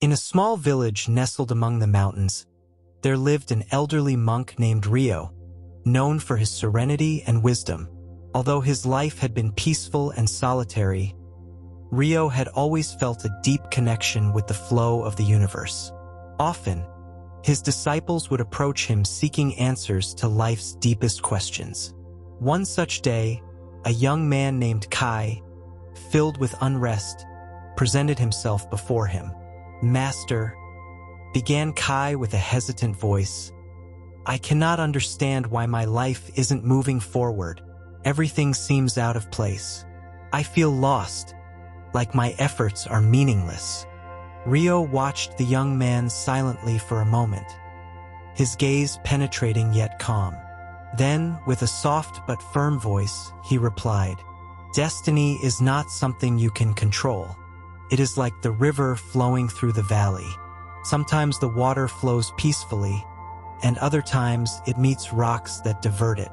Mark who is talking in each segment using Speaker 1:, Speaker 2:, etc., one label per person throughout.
Speaker 1: In a small village nestled among the mountains, there lived an elderly monk named Rio, known for his serenity and wisdom. Although his life had been peaceful and solitary, Rio had always felt a deep connection with the flow of the universe. Often, his disciples would approach him seeking answers to life's deepest questions. One such day, a young man named Kai, filled with unrest, presented himself before him. "Master," began Kai with a hesitant voice, "I cannot understand why my life isn't moving forward. Everything seems out of place. I feel lost, like my efforts are meaningless." Rio watched the young man silently for a moment, his gaze penetrating yet calm. Then, with a soft but firm voice, he replied, "Destiny is not something you can control. It is like the river flowing through the valley. Sometimes the water flows peacefully, and other times it meets rocks that divert it.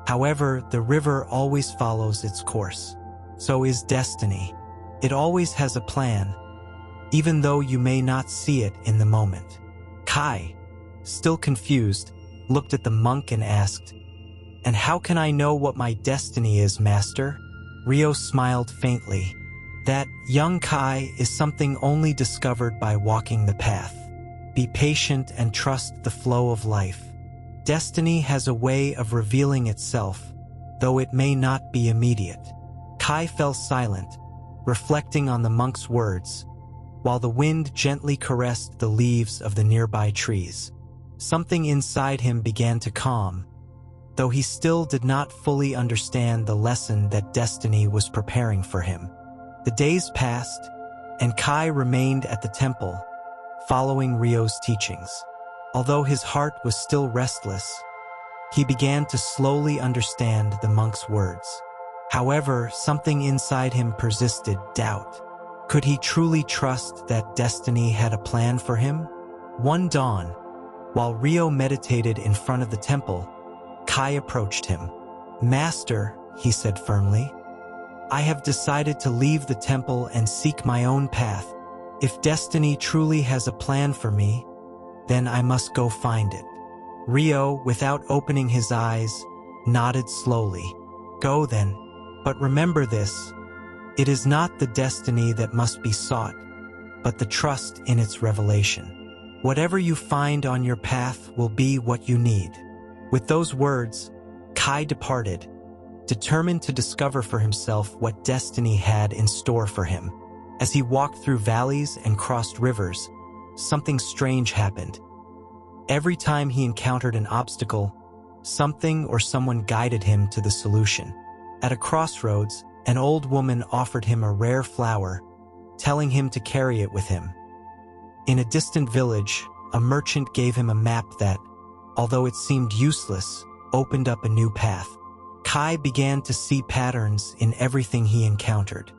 Speaker 1: However, the river always follows its course. So is destiny. It always has a plan, even though you may not see it in the moment." Kai, still confused, looked at the monk and asked, "And how can I know what my destiny is, Master?" Rio smiled faintly. "That, young Kai, is something only discovered by walking the path. Be patient and trust the flow of life. Destiny has a way of revealing itself, though it may not be immediate." Kai fell silent, reflecting on the monk's words, while the wind gently caressed the leaves of the nearby trees. Something inside him began to calm, though he still did not fully understand the lesson that destiny was preparing for him. The days passed, and Kai remained at the temple, following Rio's teachings. Although his heart was still restless, he began to slowly understand the monk's words. However, something inside him persisted doubt. Could he truly trust that destiny had a plan for him? One dawn, while Rio meditated in front of the temple, Kai approached him. "Master," he said firmly, "I have decided to leave the temple and seek my own path. If destiny truly has a plan for me, then I must go find it." Rio, without opening his eyes, nodded slowly. "Go then, but remember this. It is not the destiny that must be sought, but the trust in its revelation. Whatever you find on your path will be what you need." With those words, Kai departed, determined to discover for himself what destiny had in store for him. As he walked through valleys and crossed rivers, something strange happened. Every time he encountered an obstacle, something or someone guided him to the solution. At a crossroads, an old woman offered him a rare flower, telling him to carry it with him. In a distant village, a merchant gave him a map that, although it seemed useless, opened up a new path. Kai began to see patterns in everything he encountered.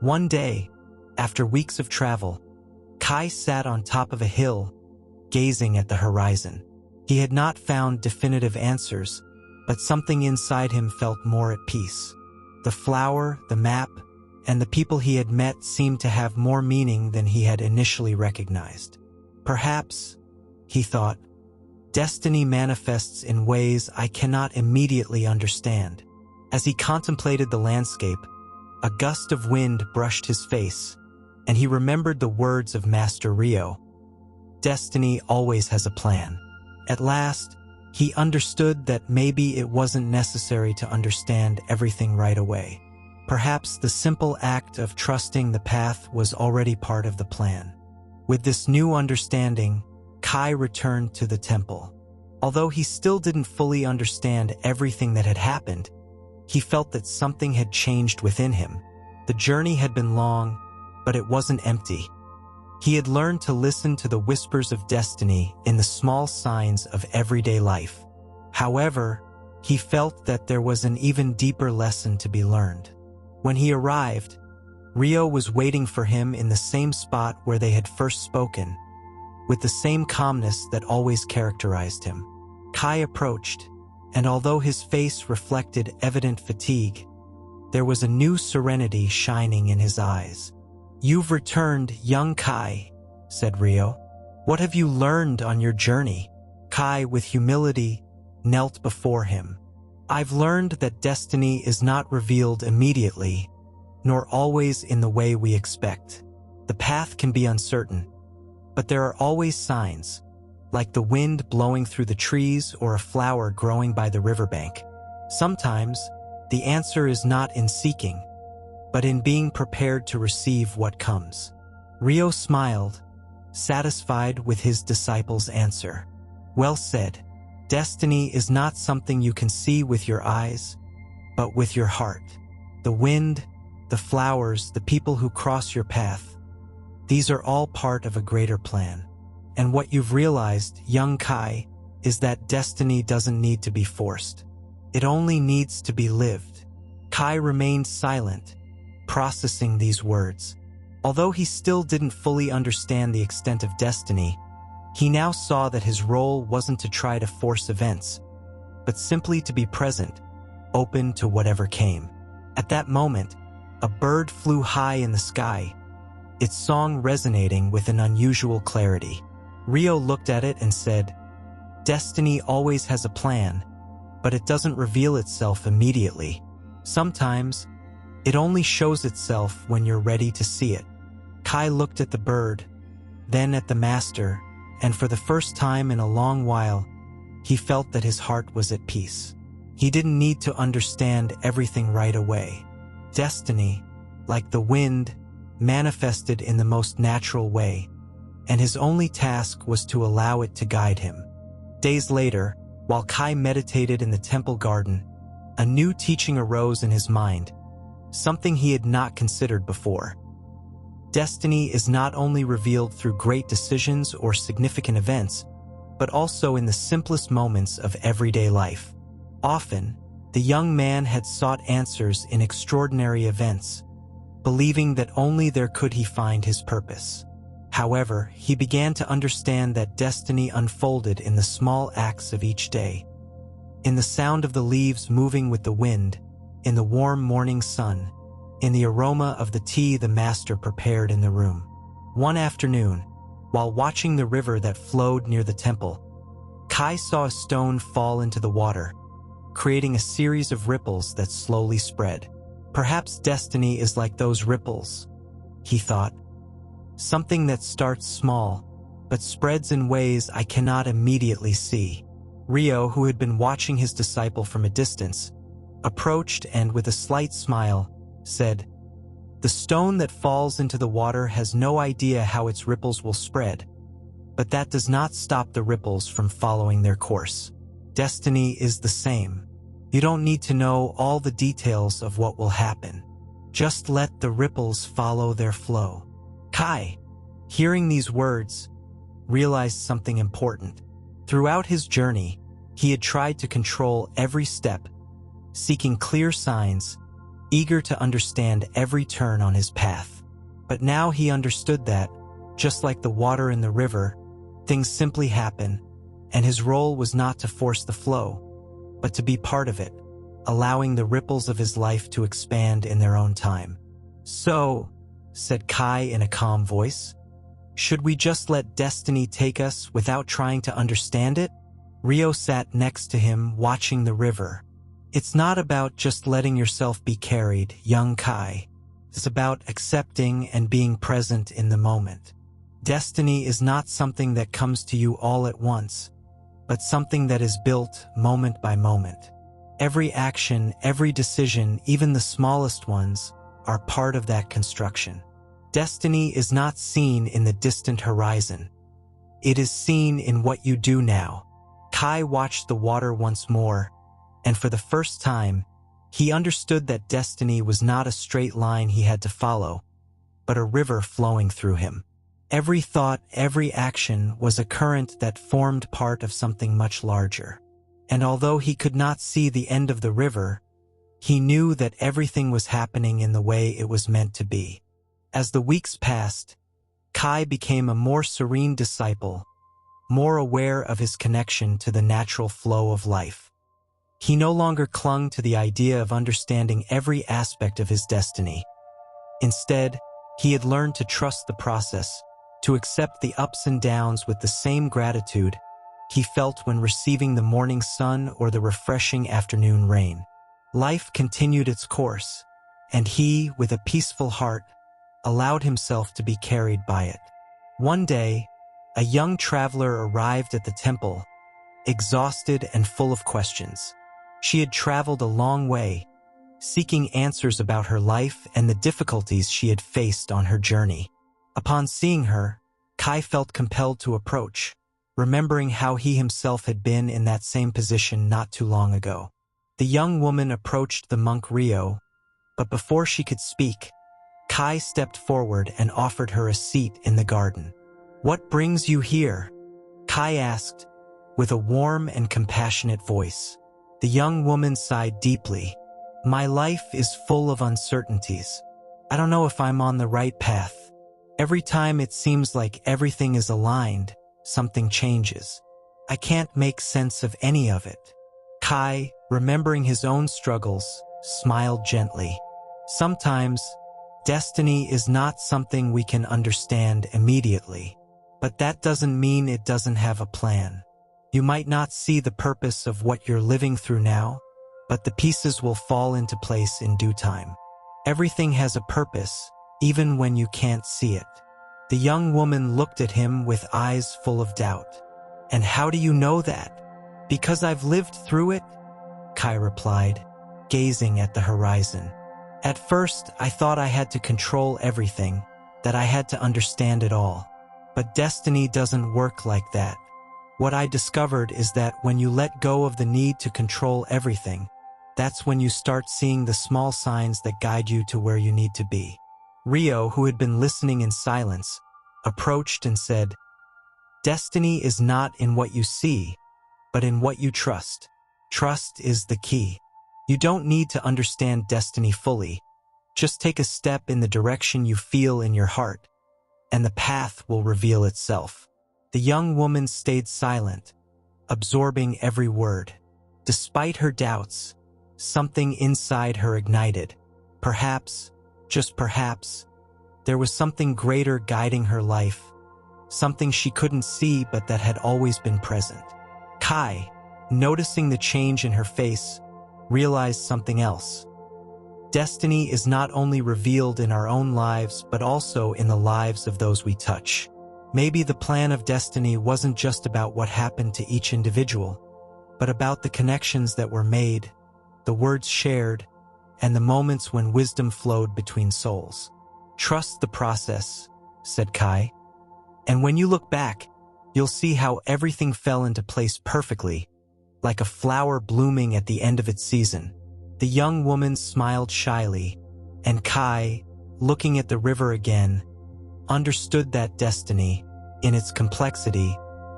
Speaker 1: One day, after weeks of travel, Kai sat on top of a hill, gazing at the horizon. He had not found definitive answers, but something inside him felt more at peace. The flower, the map, and the people he had met seemed to have more meaning than he had initially recognized. Perhaps, he thought, destiny manifests in ways I cannot immediately understand. As he contemplated the landscape, a gust of wind brushed his face, and he remembered the words of Master Rio. Destiny always has a plan. At last, he understood that maybe it wasn't necessary to understand everything right away. Perhaps the simple act of trusting the path was already part of the plan. With this new understanding, Kai returned to the temple. Although he still didn't fully understand everything that had happened, he felt that something had changed within him. The journey had been long, but it wasn't empty. He had learned to listen to the whispers of destiny in the small signs of everyday life. However, he felt that there was an even deeper lesson to be learned. When he arrived, Rio was waiting for him in the same spot where they had first spoken, with the same calmness that always characterized him. Kai approached, and although his face reflected evident fatigue, there was a new serenity shining in his eyes. "You've returned, young Kai," said Rio. "What have you learned on your journey?" Kai, with humility, knelt before him. "I've learned that destiny is not revealed immediately, nor always in the way we expect. The path can be uncertain, but there are always signs, like the wind blowing through the trees or a flower growing by the riverbank. Sometimes, the answer is not in seeking, but in being prepared to receive what comes." Rio smiled, satisfied with his disciple's answer. "Well said. Destiny is not something you can see with your eyes, but with your heart. The wind, the flowers, the people who cross your path, these are all part of a greater plan. And what you've realized, young Kai, is that destiny doesn't need to be forced. It only needs to be lived." Kai remained silent, processing these words. Although he still didn't fully understand the extent of destiny, he now saw that his role wasn't to try to force events, but simply to be present, open to whatever came. At that moment, a bird flew high in the sky, its song resonating with an unusual clarity. Rio looked at it and said, "Destiny always has a plan, but it doesn't reveal itself immediately. Sometimes, it only shows itself when you're ready to see it." Kai looked at the bird, then at the master, and for the first time in a long while, he felt that his heart was at peace. He didn't need to understand everything right away. Destiny, like the wind, manifested in the most natural way, and his only task was to allow it to guide him. Days later, while Kai meditated in the temple garden, a new teaching arose in his mind, something he had not considered before. Destiny is not only revealed through great decisions or significant events, but also in the simplest moments of everyday life. Often, the young man had sought answers in extraordinary events, believing that only there could he find his purpose. However, he began to understand that destiny unfolded in the small acts of each day, in the sound of the leaves moving with the wind, in the warm morning sun, in the aroma of the tea the master prepared in the room. One afternoon, while watching the river that flowed near the temple, Kai saw a stone fall into the water, creating a series of ripples that slowly spread. "Perhaps destiny is like those ripples," he thought. "Something that starts small, but spreads in ways I cannot immediately see." Rio, who had been watching his disciple from a distance, approached and, with a slight smile, said, "The stone that falls into the water has no idea how its ripples will spread, but that does not stop the ripples from following their course. Destiny is the same. You don't need to know all the details of what will happen. Just let the ripples follow their flow." Kai, hearing these words, realized something important. Throughout his journey, he had tried to control every step, seeking clear signs, eager to understand every turn on his path. But now he understood that, just like the water in the river, things simply happen, and his role was not to force the flow, but to be part of it, allowing the ripples of his life to expand in their own time. "So," said Kai in a calm voice, "should we just let destiny take us without trying to understand it?" Rio sat next to him, watching the river. "It's not about just letting yourself be carried, young Kai. It's about accepting and being present in the moment. Destiny is not something that comes to you all at once, but something that is built moment by moment. Every action, every decision, even the smallest ones, are part of that construction. Destiny is not seen in the distant horizon. It is seen in what you do now." Kai watched the water once more, and for the first time, he understood that destiny was not a straight line he had to follow, but a river flowing through him. Every thought, every action was a current that formed part of something much larger. And although he could not see the end of the river, he knew that everything was happening in the way it was meant to be. As the weeks passed, Kai became a more serene disciple, more aware of his connection to the natural flow of life. He no longer clung to the idea of understanding every aspect of his destiny. Instead, he had learned to trust the process, to accept the ups and downs with the same gratitude he felt when receiving the morning sun or the refreshing afternoon rain. Life continued its course, and he, with a peaceful heart, allowed himself to be carried by it. One day, a young traveler arrived at the temple, exhausted and full of questions. She had traveled a long way, seeking answers about her life and the difficulties she had faced on her journey. Upon seeing her, Kai felt compelled to approach, remembering how he himself had been in that same position not too long ago. The young woman approached the monk Rio, but before she could speak, Kai stepped forward and offered her a seat in the garden. "What brings you here?" Kai asked, with a warm and compassionate voice. The young woman sighed deeply. "My life is full of uncertainties. I don't know if I'm on the right path. Every time it seems like everything is aligned, something changes. I can't make sense of any of it." Kai, remembering his own struggles, smiled gently. Sometimes, destiny is not something we can understand immediately, but that doesn't mean it doesn't have a plan. You might not see the purpose of what you're living through now, but the pieces will fall into place in due time. Everything has a purpose, even when you can't see it. The young woman looked at him with eyes full of doubt. "And how do you know that?" "Because I've lived through it," Kai replied, gazing at the horizon. "At first, I thought I had to control everything, that I had to understand it all. But destiny doesn't work like that. What I discovered is that when you let go of the need to control everything, that's when you start seeing the small signs that guide you to where you need to be." Rio, who had been listening in silence, approached and said, "Destiny is not in what you see, but in what you trust. Trust is the key. You don't need to understand destiny fully. Just take a step in the direction you feel in your heart, and the path will reveal itself." The young woman stayed silent, absorbing every word. Despite her doubts, something inside her ignited. Perhaps, just perhaps, there was something greater guiding her life, something she couldn't see but that had always been present. Kai, noticing the change in her face, realized something else. Destiny is not only revealed in our own lives but also in the lives of those we touch. Maybe the plan of destiny wasn't just about what happened to each individual, but about the connections that were made, the words shared, and the moments when wisdom flowed between souls. "Trust the process," said Kai. "And when you look back, you'll see how everything fell into place perfectly, like a flower blooming at the end of its season." The young woman smiled shyly, and Kai, looking at the river again, understood that destiny, in its complexity,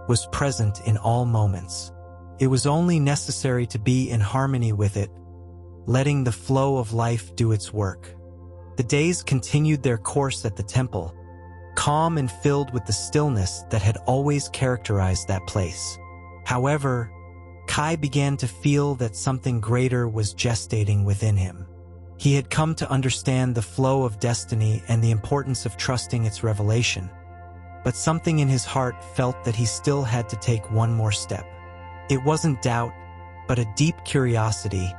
Speaker 1: was present in all moments. It was only necessary to be in harmony with it, letting the flow of life do its work. The days continued their course at the temple, calm and filled with the stillness that had always characterized that place. However, Kai began to feel that something greater was gestating within him. He had come to understand the flow of destiny and the importance of trusting its revelation, but something in his heart felt that he still had to take one more step. It wasn't doubt, but a deep curiosity,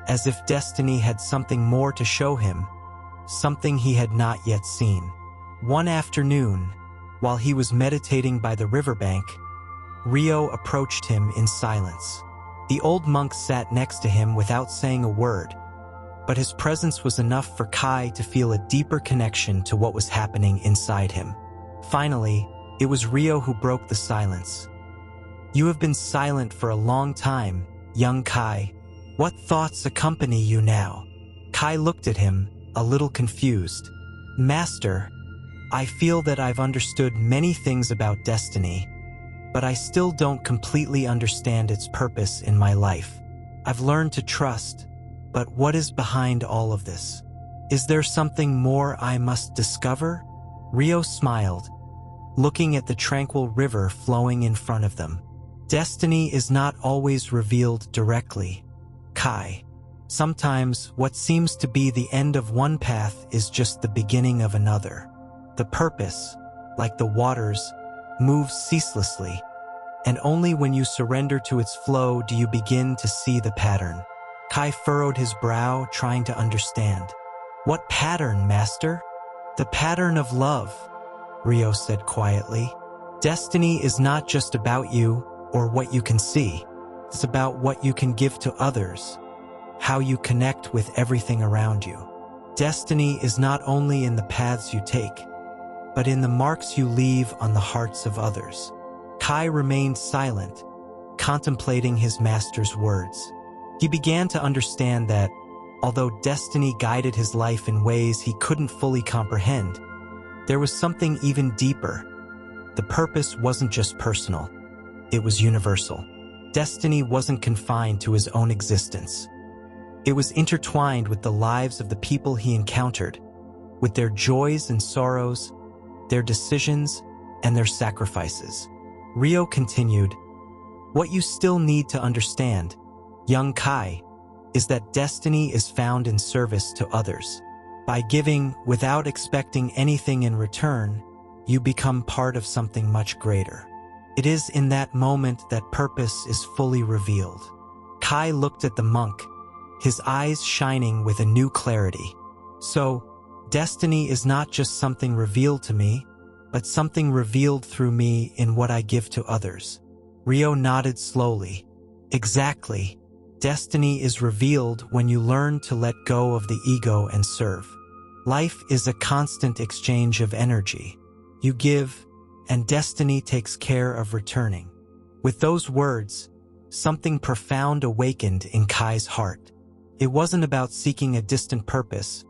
Speaker 1: as if destiny had something more to show him, something he had not yet seen. One afternoon, while he was meditating by the riverbank, Rio approached him in silence. The old monk sat next to him without saying a word, but his presence was enough for Kai to feel a deeper connection to what was happening inside him. Finally, it was Rio who broke the silence. "You have been silent for a long time, young Kai. What thoughts accompany you now?" Kai looked at him, a little confused. "Master, I feel that I've understood many things about destiny, but I still don't completely understand its purpose in my life. I've learned to trust, but what is behind all of this? Is there something more I must discover?" Rio smiled, looking at the tranquil river flowing in front of them. "Destiny is not always revealed directly, Kai. Sometimes what seems to be the end of one path is just the beginning of another. The purpose, like the waters, moves ceaselessly, and only when you surrender to its flow do you begin to see the pattern. Kai furrowed his brow, trying to understand. What pattern, master? The pattern of love, Rio said quietly. Destiny is not just about you or what you can see. It's about what you can give to others, how you connect with everything around you. Destiny is not only in the paths you take, but in the marks you leave on the hearts of others. Kai remained silent, contemplating his master's words. He began to understand that, although destiny guided his life in ways he couldn't fully comprehend, there was something even deeper. The purpose wasn't just personal, it was universal. Destiny wasn't confined to his own existence. It was intertwined with the lives of the people he encountered, with their joys and sorrows, their decisions, and their sacrifices. Rio continued, "What you still need to understand, young Kai, is that destiny is found in service to others. By giving without expecting anything in return, you become part of something much greater. It is in that moment that purpose is fully revealed." Kai looked at the monk, his eyes shining with a new clarity. "So, destiny is not just something revealed to me, but something revealed through me in what I give to others." Rio nodded slowly. "Exactly. Destiny is revealed when you learn to let go of the ego and serve. Life is a constant exchange of energy. You give, and destiny takes care of returning." With those words, something profound awakened in Kai's heart. It wasn't about seeking a distant purpose,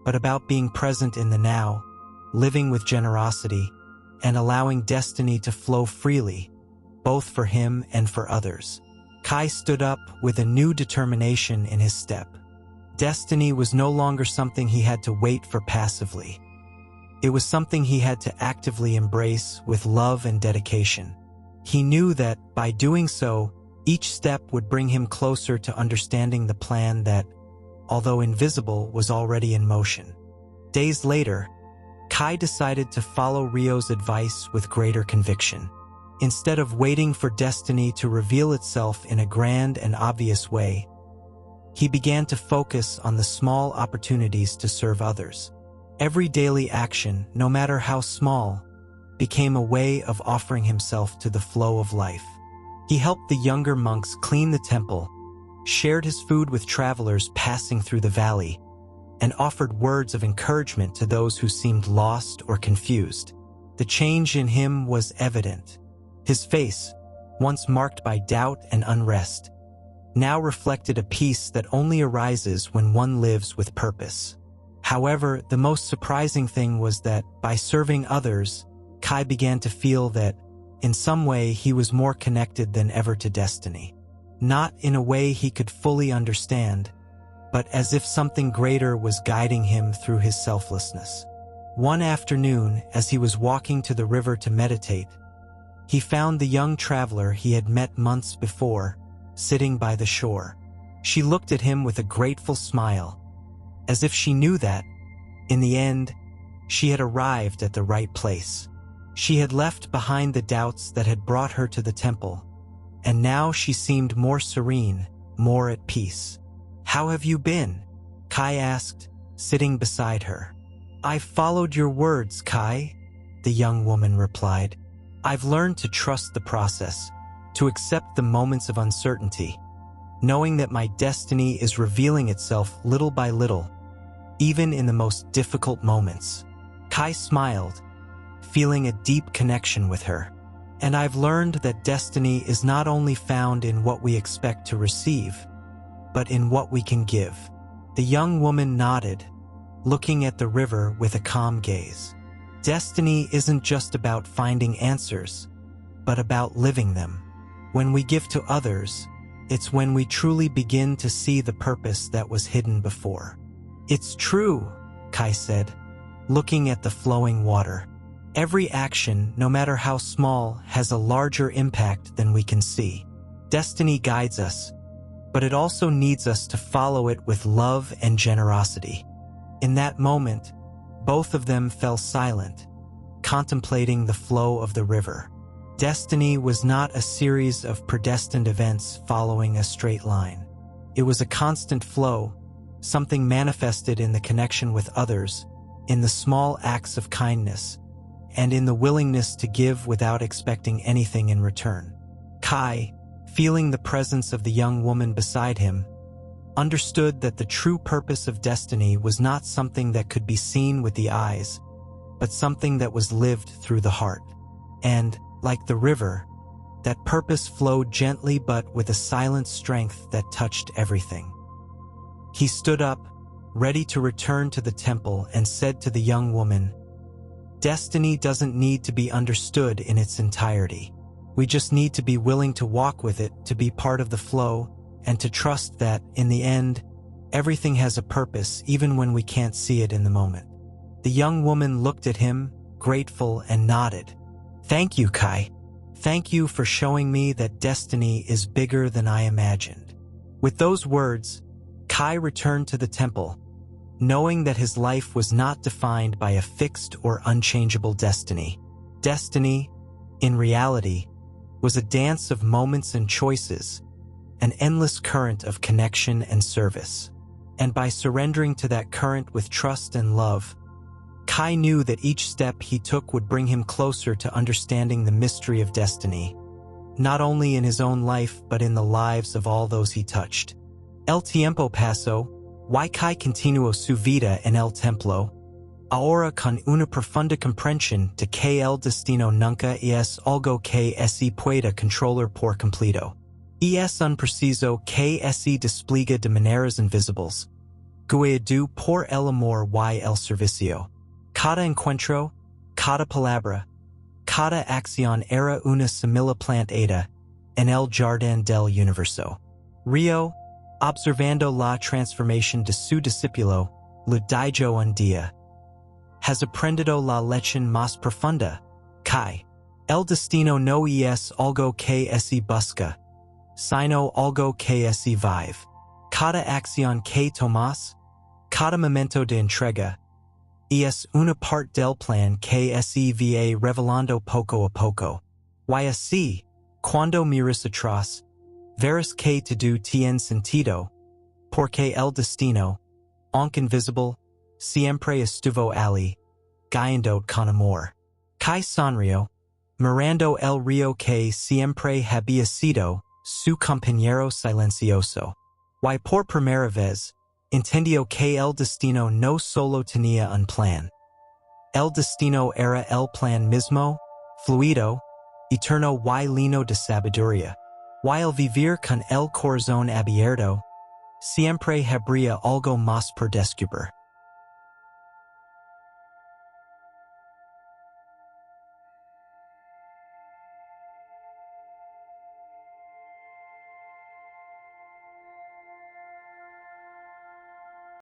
Speaker 1: but about being present in the now, living with generosity, and allowing destiny to flow freely, both for him and for others. Kai stood up with a new determination in his step. Destiny was no longer something he had to wait for passively. It was something he had to actively embrace with love and dedication. He knew that, by doing so, each step would bring him closer to understanding the plan that, although invisible, was already in motion. Days later, Kai decided to follow Rio's advice with greater conviction. Instead of waiting for destiny to reveal itself in a grand and obvious way, he began to focus on the small opportunities to serve others. Every daily action, no matter how small, became a way of offering himself to the flow of life. He helped the younger monks clean the temple, shared his food with travelers passing through the valley, and offered words of encouragement to those who seemed lost or confused. The change in him was evident. His face, once marked by doubt and unrest, now reflected a peace that only arises when one lives with purpose. However, the most surprising thing was that, by serving others, Kai began to feel that, in some way, he was more connected than ever to destiny. Not in a way he could fully understand, but as if something greater was guiding him through his selflessness. One afternoon, as he was walking to the river to meditate, he found the young traveler he had met months before, sitting by the shore. She looked at him with a grateful smile, as if she knew that, in the end, she had arrived at the right place. She had left behind the doubts that had brought her to the temple, and now she seemed more serene, more at peace. "How have you been?" Kai asked, sitting beside her. "I've followed your words, Kai," the young woman replied. "I've learned to trust the process, to accept the moments of uncertainty, knowing that my destiny is revealing itself little by little, even in the most difficult moments." Kai smiled, feeling a deep connection with her. "And I've learned that destiny is not only found in what we expect to receive, but in what we can give." The young woman nodded, looking at the river with a calm gaze. Destiny isn't just about finding answers, but about living them. When we give to others, it's when we truly begin to see the purpose that was hidden before. "It's true," Kai said, looking at the flowing water. "Every action, no matter how small, has a larger impact than we can see. Destiny guides us, but it also needs us to follow it with love and generosity." In that moment, both of them fell silent. contemplating the flow of the river. Destiny was not a series of predestined events following a straight line. It was a constant flow, something manifested in the connection with others, in the small acts of kindness, and in the willingness to give without expecting anything in return. Kai, feeling the presence of the young woman beside him, understood that the true purpose of destiny was not something that could be seen with the eyes, but something that was lived through the heart. And, like the river, that purpose flowed gently but with a silent strength that touched everything. He stood up, ready to return to the temple, and said to the young woman, "Destiny doesn't need to be understood in its entirety. We just need to be willing to walk with it, to be part of the flow, and to trust that, in the end, everything has a purpose even when we can't see it in the moment." The young woman looked at him, grateful, and nodded. "Thank you, Kai. Thank you for showing me that destiny is bigger than I imagined." With those words, Kai returned to the temple, knowing that his life was not defined by a fixed or unchangeable destiny. Destiny, in reality, was a dance of moments and choices, an endless current of connection and service. And by surrendering to that current with trust and love, Kai knew that each step he took would bring him closer to understanding the mystery of destiny, not only in his own life but in the lives of all those he touched. El tiempo pasó, y Kai continuó su vida en el templo, ahora con una profunda comprensión de que el destino nunca es algo que se pueda controlar por completo. Es un proceso que se despliega de maneras invisibles, guiado por el amor y el servicio. Cada encuentro, cada palabra, cada acción era una semilla plantada en el jardín del universo. Rio, observando la transformación de su discípulo, le dijo un día: "Has aprendido la lección más profunda, Kai. El destino no es algo que se busca, sino algo que se vive. Cada acción que tomas, cada momento de entrega, es una parte del plan que se va revelando poco a poco. Y así, cuando miras atrás, verás que todo tiene sentido, porque el destino, aunque invisible, siempre estuvo allí, guiando con amor." Kai sonrió, mirando el río que siempre había sido su compañero silencioso. Y por primera vez, entendió que el destino no solo tenía un plan. El destino era el plan mismo, fluido, eterno y lleno de sabiduría. Y el vivir con el corazón abierto, siempre habría algo más por descubrir.